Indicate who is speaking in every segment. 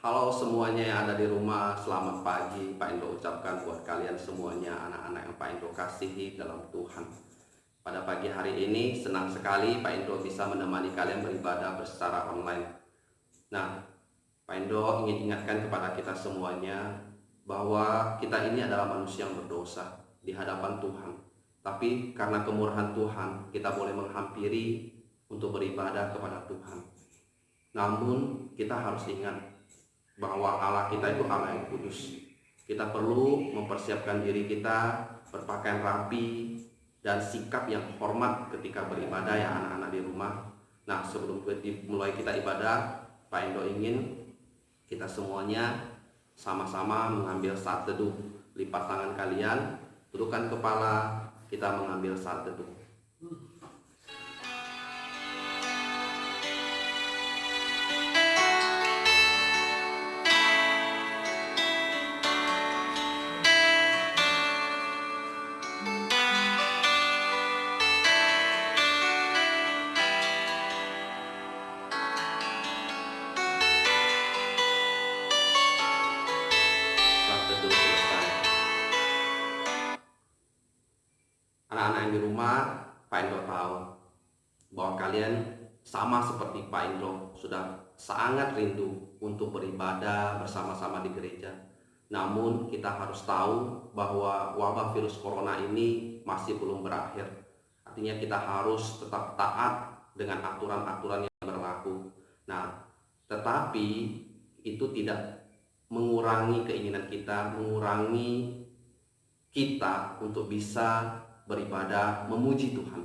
Speaker 1: Halo semuanya yang ada di rumah, selamat pagi. Pak Indro ucapkan buat kalian semuanya, anak-anak yang Pak Indro kasihi dalam Tuhan. Pada pagi hari ini senang sekali Pak Indro bisa menemani kalian beribadah secara online. Nah, Pak Indro ingin ingatkan kepada kita semuanya bahwa kita ini adalah manusia yang berdosa di hadapan Tuhan. Tapi karena kemurahan Tuhan, kita boleh menghampiri untuk beribadah kepada Tuhan. Namun kita harus ingat bahwa Allah kita itu Allah yang kudus. Kita perlu mempersiapkan diri kita, berpakaian rapi, dan sikap yang hormat ketika beribadah ya anak-anak di rumah. Nah, sebelum mulai kita ibadah, Pak Indo ingin kita semuanya sama-sama mengambil saat teduh. Lipat tangan kalian, tundukkan kepala, kita mengambil saat teduh. Anak-anak yang di rumah, Pak Indro tahu bahwa kalian sama seperti Pak Indro sudah sangat rindu untuk beribadah bersama-sama di gereja. Namun kita harus tahu bahwa wabah virus corona ini masih belum berakhir. Artinya kita harus tetap taat dengan aturan-aturan yang berlaku. Nah, tetapi itu tidak mengurangi keinginan kita, mengurangi kita untuk bisa beribadah memuji Tuhan.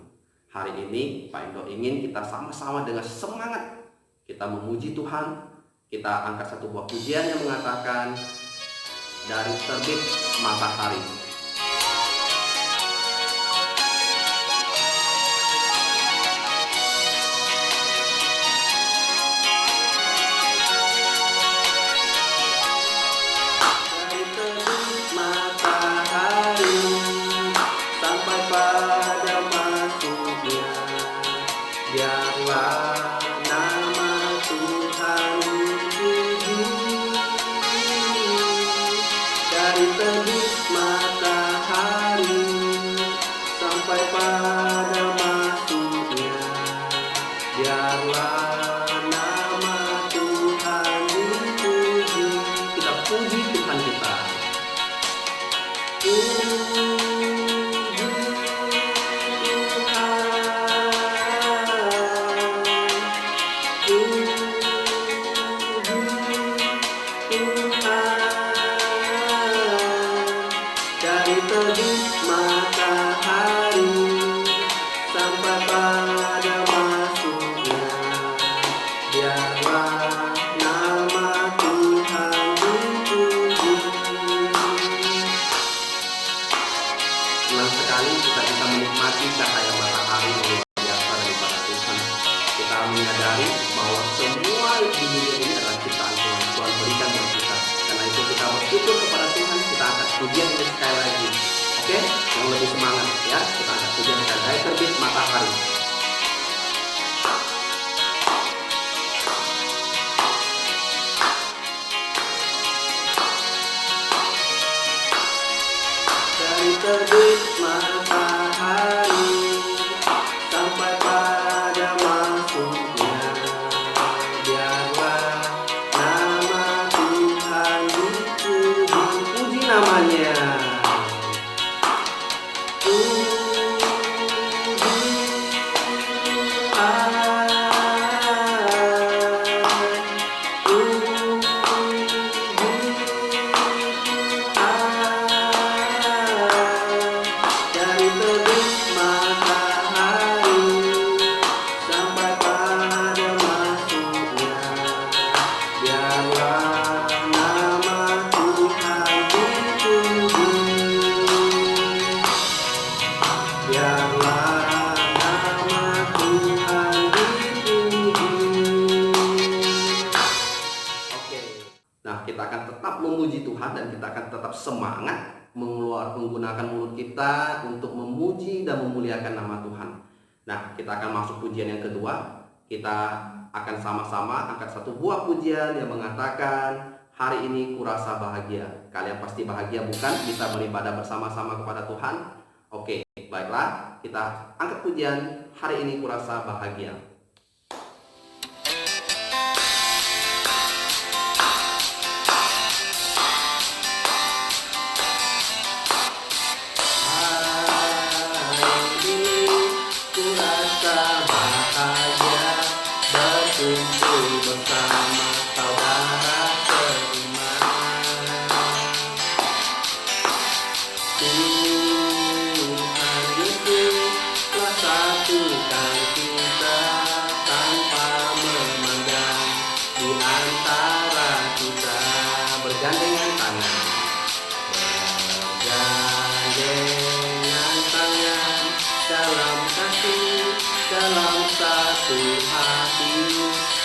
Speaker 1: Hari ini Pak Indo ingin kita sama-sama dengan semangat kita memuji Tuhan. Kita angkat satu buah pujian yang mengatakan dari terbit matahari. Biarlah nama Tuhan dipuji dari terbit matahari sampai pada masuknya. Biarlah nama Tuhan dipuji. Kita puji Tuhan kita. Dari terbit matahari sampai pada masuknya, biarlah nama Tuhan dipuji. Senang sekali kita bisa menikmati cahaya matahari yang luar biasa daripada Tuhan. Kita menyadari bahwa semua di dunia ini adalah ciptaan Tuhan. Tuhan berikan buat kita. Karena itu kita bersyukur kepada Tuhan. Kita angkat pujian ini sekali lagi. Oke, yang lebih semangat ya. Kita angkat pujian sekali lagi. Terbit matahari. Dari terbit matahari sampai pada masuknya, biarlah nama Tuhan dipuji. Puji namanya. Nah, kita akan tetap memuji Tuhan dan kita akan tetap semangat menggunakan mulut kita untuk memuji dan memuliakan nama Tuhan. Nah, kita akan masuk pujian yang kedua. Kita akan sama-sama angkat satu buah pujian yang mengatakan, hari ini kurasa bahagia. Kalian pasti bahagia bukan? Bisa beribadah bersama-sama kepada Tuhan. Oke, baiklah, kita angkat pujian, hari ini kurasa bahagia. Dalam satu hati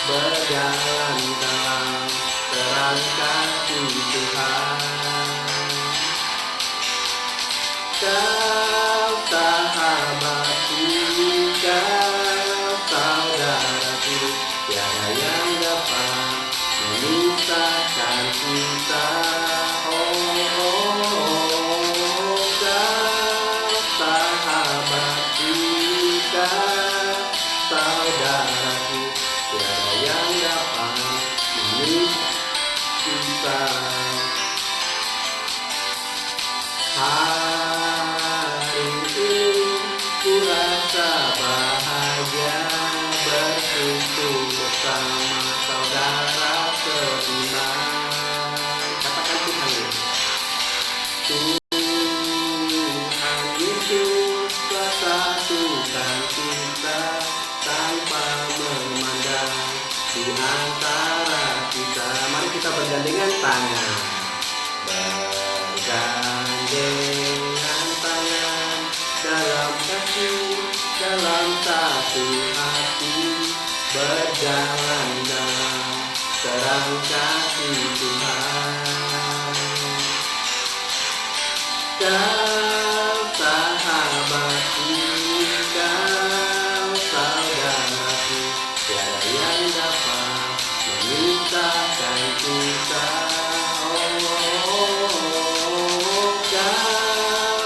Speaker 1: berjalan dalam terang kasih Tuhan. Kau sahabatku, kau saudaraku, tiada yang dapat memisahkan kita. Saudaraku, tiada yang dapat memisahkan. Hari ini ku rasa bahagia berkumpul bersama saudara seiman. Katakan Tuhan, Tuhan Yesus kuasa Tuhan kita tanpa memandang di antara kita. Mari kita bergandengan tangan, bergandengan tangan dalam kasih, dalam satu hati berjalan dalam terang kasih Tuhan. Kau sahabatku, kau saudaraku, tiada yang dapat memisahkan kita. Kau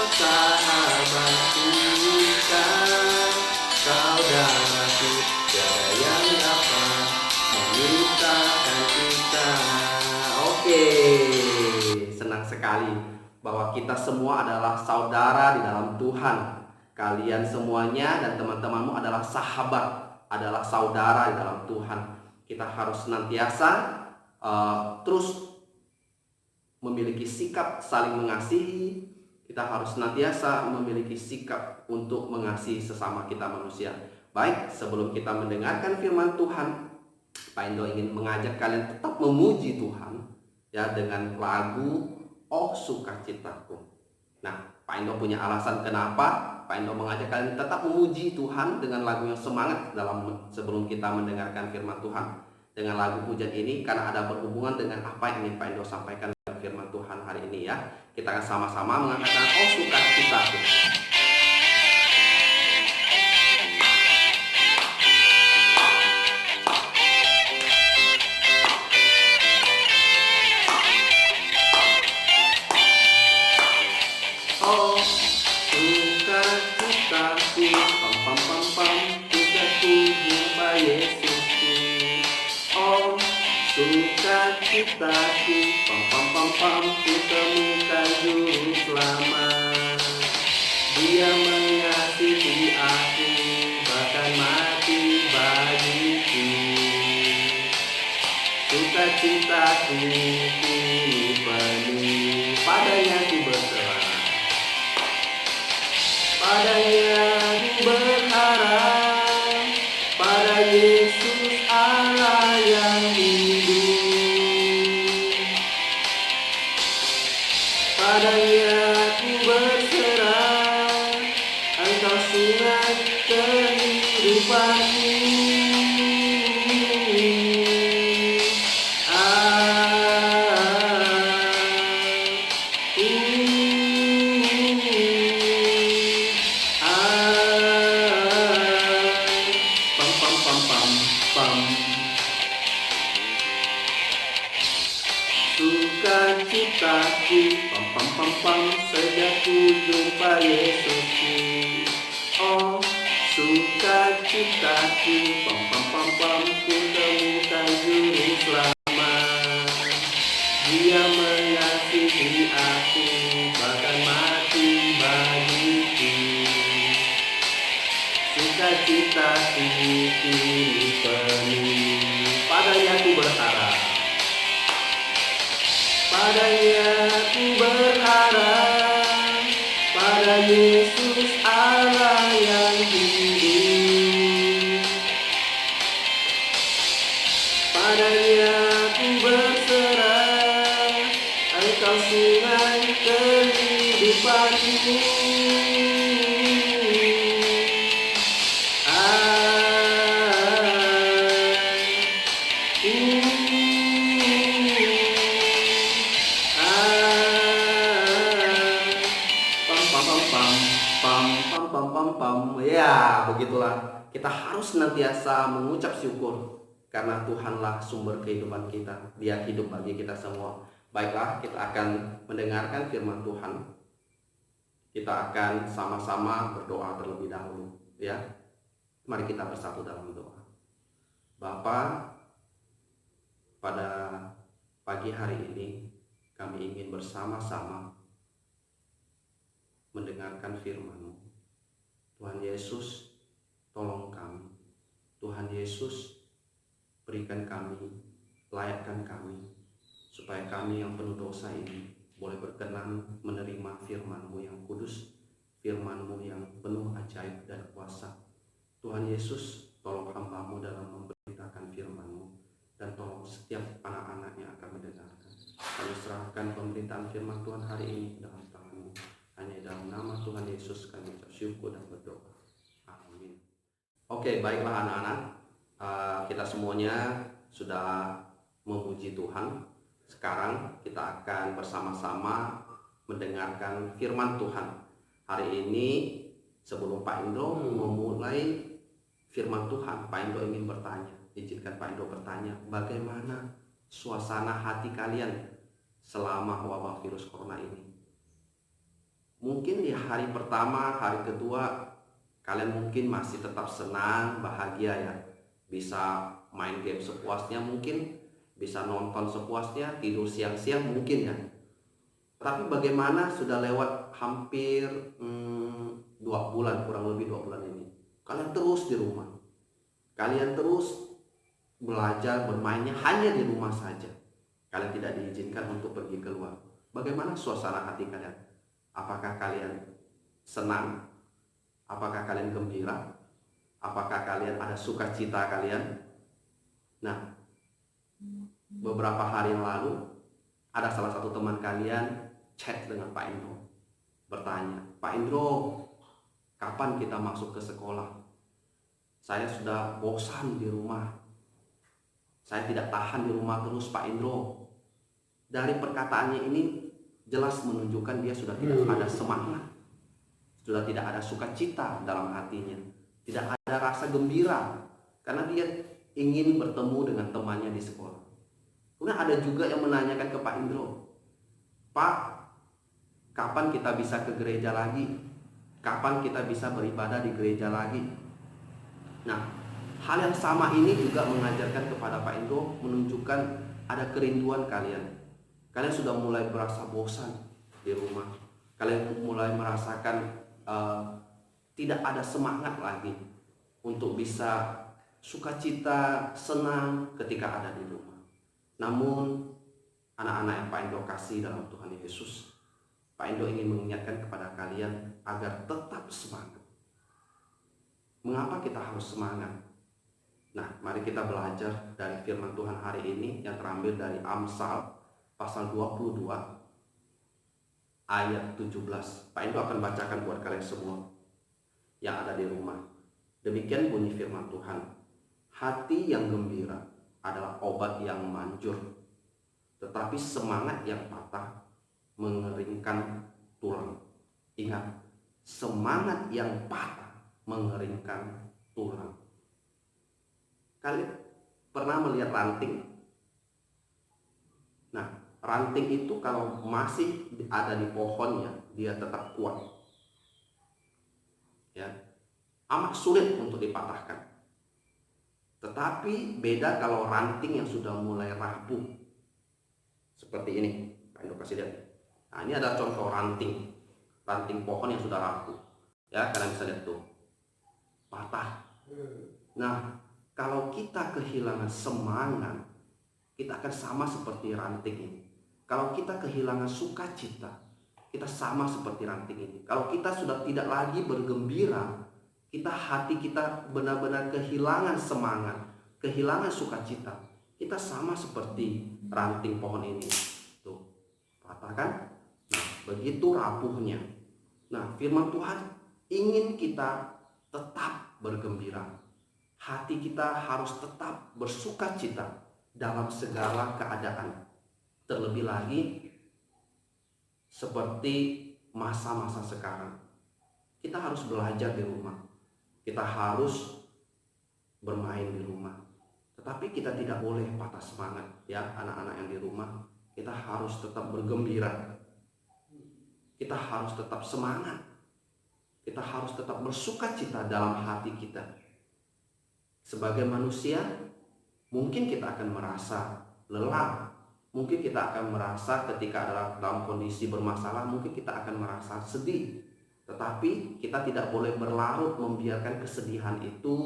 Speaker 1: sahabatku, kau saudaraku, tiada yang dapat memisahkan kita. Oke, senang sekali bahwa kita semua adalah saudara di dalam Tuhan. Kalian semuanya dan teman-temanmu adalah sahabat, adalah saudara di dalam Tuhan. Kita harus senantiasa terus memiliki sikap saling mengasihi. Kita harus senantiasa memiliki sikap untuk mengasihi sesama kita manusia. Baik, sebelum kita mendengarkan firman Tuhan, Pak Indo ingin mengajak kalian tetap memuji Tuhan ya dengan lagu Oh Sukacitaku. Nah, Pak Indo punya alasan kenapa Pak Indo mengajak kalian tetap memuji Tuhan dengan lagu yang semangat sebelum kita mendengarkan firman Tuhan. Dengan lagu pujian ini karena ada berhubungan dengan apa yang ingin Pak Indo sampaikan dalam firman Tuhan hari ini ya. Kita akan sama-sama mengatakan Oh Sukacitaku. Oh sukacitaku, pam pam pam pam, ku jumpa Yesusku. Oh sukacitaku, pam pam pam pam, ku temukan Juru Selamat. Dia mengasihi aku, bahkan mati bagiku. Sukacitaku kini penuh, padanya ku berserah. Padanya ku berharap, pada Yesus Allah yang hidup. Padanya ku berserah, Engkau sungai kehidupanku. Sukacitaku, pam pam pam pam, sejak ku jumpa Yesusku. Oh, sukacitaku, pam pam pam pam, ku temukan juru selamat. Dia mengasihi aku, bahkan mati bagiku. Sukacitaku kini penuh, padanya ku berharap. Padanya ku berharap, pada Yesus Allah yang hidup. Padanya ku berserah, Engkau sungai kehidupanku. Ya, begitulah. Kita harus senantiasa mengucap syukur karena Tuhanlah sumber kehidupan kita. Dia hidup bagi kita semua. Baiklah, kita akan mendengarkan firman Tuhan. Kita akan sama-sama berdoa terlebih dahulu, ya. Mari kita bersatu dalam doa. Bapa, pada pagi hari ini kami ingin bersama-sama mendengarkan firman-Mu. Tuhan Yesus, tolong kami. Tuhan Yesus, berikan kami, layakkan kami, supaya kami yang penuh dosa ini boleh berkenan menerima firman-Mu yang kudus, firman-Mu yang penuh ajaib dan kuasa. Tuhan Yesus, tolong hamba-Mu dalam memberitakan firman-Mu, dan tolong setiap anak-anak yang akan mendengarkan. Kami serahkan pemberitaan firman Tuhan hari ini dalam tangan-Mu. Hanya dalam nama Tuhan Yesus kami ucap syukur dan berdoa. Amin. Oke, baiklah anak-anak. Kita semuanya sudah memuji Tuhan. Sekarang kita akan bersama-sama mendengarkan firman Tuhan. Hari ini sebelum Pak Indro memulai firman Tuhan, Pak Indro ingin bertanya. Izinkan Pak Indro bertanya, bagaimana suasana hati kalian selama wabah virus corona ini? Mungkin di hari pertama, hari kedua, kalian mungkin masih tetap senang, bahagia ya. Bisa main game sepuasnya mungkin, bisa nonton sepuasnya, tidur siang-siang mungkin ya. Tapi bagaimana sudah lewat hampir 2 bulan, kurang lebih 2 bulan ini. Kalian terus di rumah. Kalian terus belajar, bermainnya hanya di rumah saja. Kalian tidak diizinkan untuk pergi keluar. Bagaimana suasana hati kalian? Apakah kalian senang? Apakah kalian gembira? Apakah kalian ada sukacita kalian? Nah, beberapa hari yang lalu ada salah satu teman kalian chat dengan Pak Indro, bertanya, Pak Indro, kapan kita masuk ke sekolah? Saya sudah bosan di rumah. Saya tidak tahan di rumah terus, Pak Indro. Dari perkataannya ini jelas menunjukkan dia sudah tidak ada semangat, sudah tidak ada sukacita dalam hatinya, tidak ada rasa gembira karena dia ingin bertemu dengan temannya di sekolah. Kemudian ada juga yang menanyakan ke Pak Indro, Pak, kapan kita bisa ke gereja lagi? Kapan kita bisa beribadah di gereja lagi? Nah, hal yang sama ini juga mengajarkan kepada Pak Indro, menunjukkan ada kerinduan kalian. Kalian sudah mulai merasa bosan di rumah. Kalian mulai merasakan tidak ada semangat lagi untuk bisa sukacita, senang ketika ada di rumah. Namun, anak-anak yang Pak Indro kasih dalam Tuhan Yesus, Pak Indro ingin mengingatkan kepada kalian agar tetap semangat. Mengapa kita harus semangat? Nah, mari kita belajar dari firman Tuhan hari ini yang terambil dari Amsal pasal 22 ayat 17. Pak Indro akan bacakan buat kalian semua yang ada di rumah. Demikian bunyi firman Tuhan. Hati yang gembira adalah obat yang manjur, tetapi semangat yang patah mengeringkan tulang. Ingat, semangat yang patah mengeringkan tulang. Kalian pernah melihat ranting? Nah, ranting itu kalau masih ada di pohonnya, dia tetap kuat. Ya, amat sulit untuk dipatahkan. Tetapi beda kalau ranting yang sudah mulai rapuh. Seperti ini, Pak Indo kasih lihat. Nah, ini ada contoh ranting pohon yang sudah rapuh. Ya, kalian bisa lihat tuh, patah. Nah, kalau kita kehilangan semangat, kita akan sama seperti ranting ini. Kalau kita kehilangan sukacita, kita sama seperti ranting ini. Kalau kita sudah tidak lagi bergembira, hati kita benar-benar kehilangan semangat, kehilangan sukacita, kita sama seperti ranting pohon ini. Tuh, patah kan? Nah, begitu rapuhnya. Nah, firman Tuhan ingin kita tetap bergembira. Hati kita harus tetap bersukacita dalam segala keadaan. Terlebih lagi seperti masa-masa sekarang. Kita harus belajar di rumah. Kita harus bermain di rumah. Tetapi kita tidak boleh patah semangat, ya anak-anak yang di rumah. Kita harus tetap bergembira. Kita harus tetap semangat. Kita harus tetap bersukacita dalam hati kita. Sebagai manusia, mungkin kita akan merasa lelah. Mungkin kita akan merasa ketika dalam kondisi bermasalah, mungkin kita akan merasa sedih. Tetapi kita tidak boleh berlarut membiarkan kesedihan itu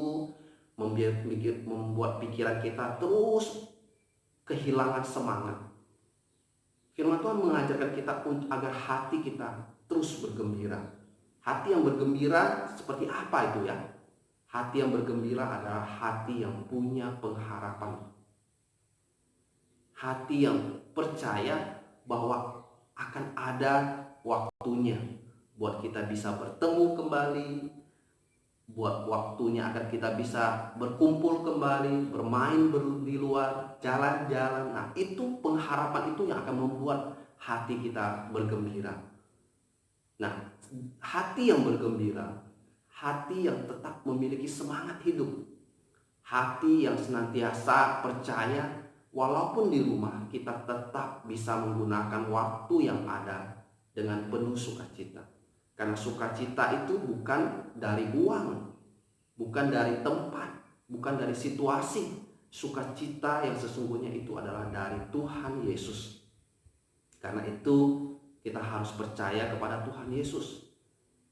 Speaker 1: membuat pikiran kita terus kehilangan semangat. Firman Tuhan mengajarkan kita agar hati kita terus bergembira. Hati yang bergembira seperti apa itu ya? Hati yang bergembira adalah hati yang punya pengharapan. Hati yang percaya bahwa akan ada waktunya buat kita bisa bertemu kembali, buat waktunya agar kita bisa berkumpul kembali, bermain di luar, jalan-jalan. Nah, itu pengharapan itu yang akan membuat hati kita bergembira. Nah, hati yang bergembira, hati yang tetap memiliki semangat hidup, hati yang senantiasa percaya walaupun di rumah kita tetap bisa menggunakan waktu yang ada dengan penuh sukacita. Karena sukacita itu bukan dari uang, bukan dari tempat, bukan dari situasi. Sukacita yang sesungguhnya itu adalah dari Tuhan Yesus. Karena itu kita harus percaya kepada Tuhan Yesus.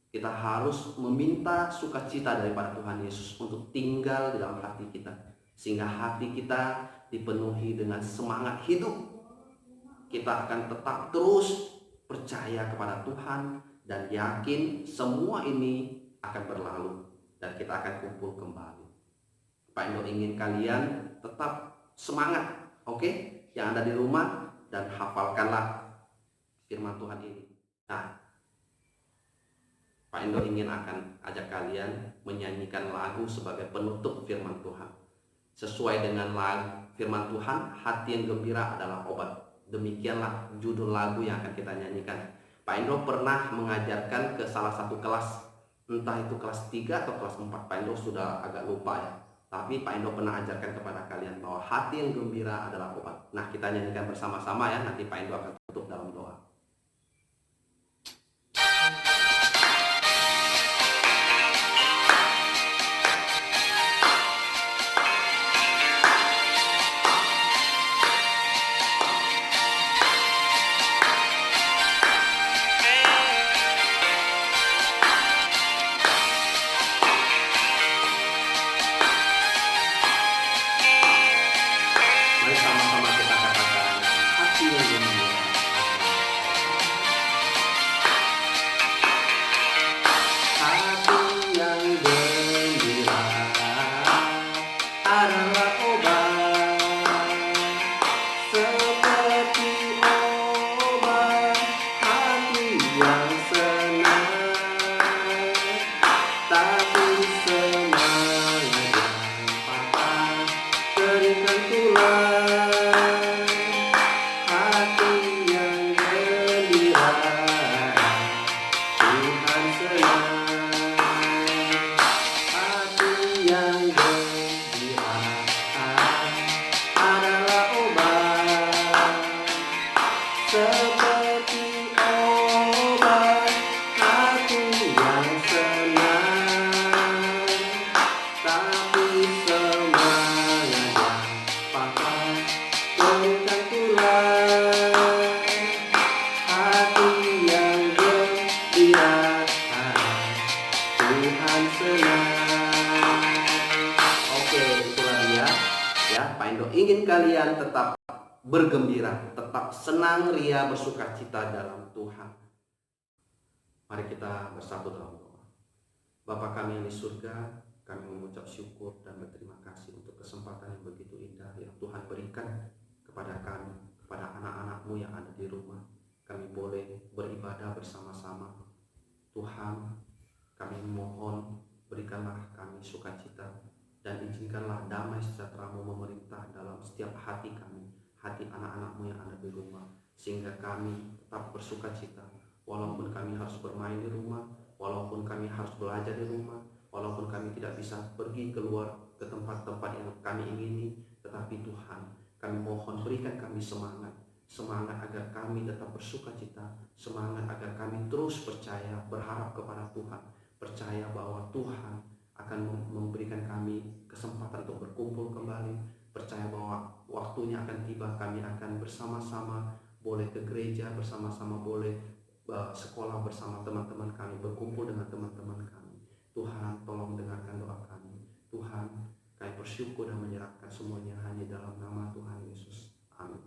Speaker 1: Kita harus meminta sukacita daripada Tuhan Yesus untuk tinggal di dalam hati kita. Sehingga hati kita dipenuhi dengan semangat hidup. Kita akan tetap terus percaya kepada Tuhan dan yakin semua ini akan berlalu dan kita akan kumpul kembali. Pak Indo ingin kalian tetap semangat, oke? Yang ada di rumah, dan hafalkanlah firman Tuhan ini. Nah, Pak Indo ingin akan ajak kalian menyanyikan lagu sebagai penutup firman Tuhan. Sesuai dengan lagu firman Tuhan, hati yang gembira adalah obat. Demikianlah judul lagu yang akan kita nyanyikan. Pak Indo pernah mengajarkan ke salah satu kelas, entah itu kelas 3 atau kelas 4, Pak Indo sudah agak lupa ya. Tapi Pak Indo pernah ajarkan kepada kalian bahwa hati yang gembira adalah obat. Nah, kita nyanyikan bersama-sama ya, nanti Pak Indo akan tutup dalam doa. Mari sama-sama kita katakan, hati yang gembira adalah seperti obat hati yang senang, tapi semangat patah berikan pulang. Hati yang gembira, Tuhan senang. Oke, itulah dia ya, Pak Indo ingin kalian tetap bergembira, tetap senang, ria, bersukacita dalam Tuhan. Mari kita bersatu dalam doa. Bapa kami yang di surga, kami mengucap syukur dan berterima kasih untuk kesempatan yang begitu indah yang Tuhan berikan kepada kami, kepada anak-anak-Mu yang ada di rumah. Kami boleh beribadah bersama-sama. Tuhan, kami mohon berikanlah kami sukacita dan izinkanlah damai sejahtera-Mu memerintah dalam setiap hati kami, hati anak-anak-Mu yang ada di rumah, sehingga kami tetap bersukacita walaupun kami harus bermain di rumah, walaupun kami harus belajar di rumah, walaupun kami tidak bisa pergi keluar ke tempat-tempat yang kami ingini. Tetapi Tuhan, kami mohon berikan kami semangat agar kami tetap bersukacita, semangat agar kami terus percaya, berharap kepada Tuhan, percaya bahwa Tuhan akan memberikan kami kesempatan untuk berkumpul kembali, percaya bahwa waktunya akan tiba, kami akan bersama-sama boleh ke gereja, bersama-sama boleh sekolah bersama teman-teman kami, berkumpul dengan teman-teman kami. Tuhan, tolong dengarkan doa kami. Tuhan, kami bersyukur dan menyerahkan semuanya hanya dalam nama Tuhan Yesus. Amin.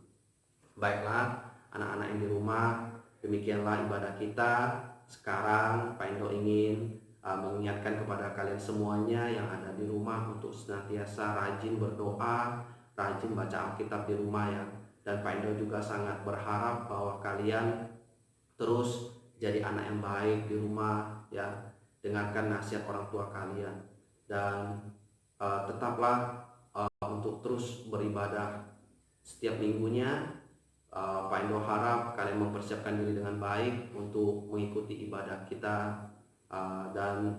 Speaker 1: Baiklah, anak-anak yang di rumah, demikianlah ibadah kita. Sekarang Pak Indo ingin mengingatkan kepada kalian semuanya yang ada di rumah untuk senantiasa rajin berdoa, rajin baca Alkitab di rumah ya. Dan Pak Indo juga sangat berharap bahwa kalian terus jadi anak yang baik di rumah ya, dengarkan nasihat orang tua kalian dan tetaplah untuk terus beribadah setiap minggunya. Pak Indo harap kalian mempersiapkan diri dengan baik untuk mengikuti ibadah kita, dan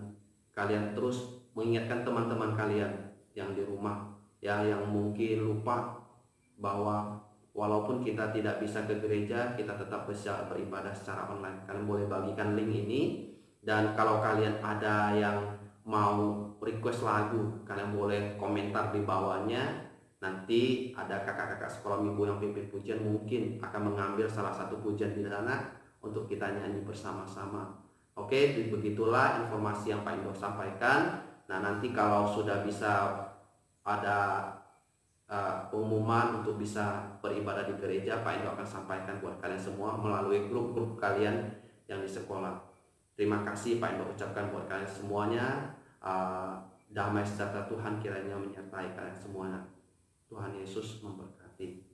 Speaker 1: kalian terus mengingatkan teman-teman kalian yang di rumah ya, yang mungkin lupa bahwa walaupun kita tidak bisa ke gereja, kita tetap bisa beribadah secara online. Kalian boleh bagikan link ini, dan kalau kalian ada yang mau request lagu, kalian boleh komentar di bawahnya. Nanti ada kakak-kakak sekolah minggu yang pimpin pujian mungkin akan mengambil salah satu pujian di sana untuk kita nyanyi bersama-sama. Oke, begitulah informasi yang Pak Indo sampaikan. Nah, nanti kalau sudah bisa ada pengumuman untuk bisa beribadah di gereja, Pak Indo akan sampaikan buat kalian semua melalui grup-grup kalian yang di sekolah. Terima kasih Pak Indo ucapkan buat kalian semuanya. Damai sejahtera Tuhan kiranya menyertai kalian semuanya. Tuhan Yesus memberkati.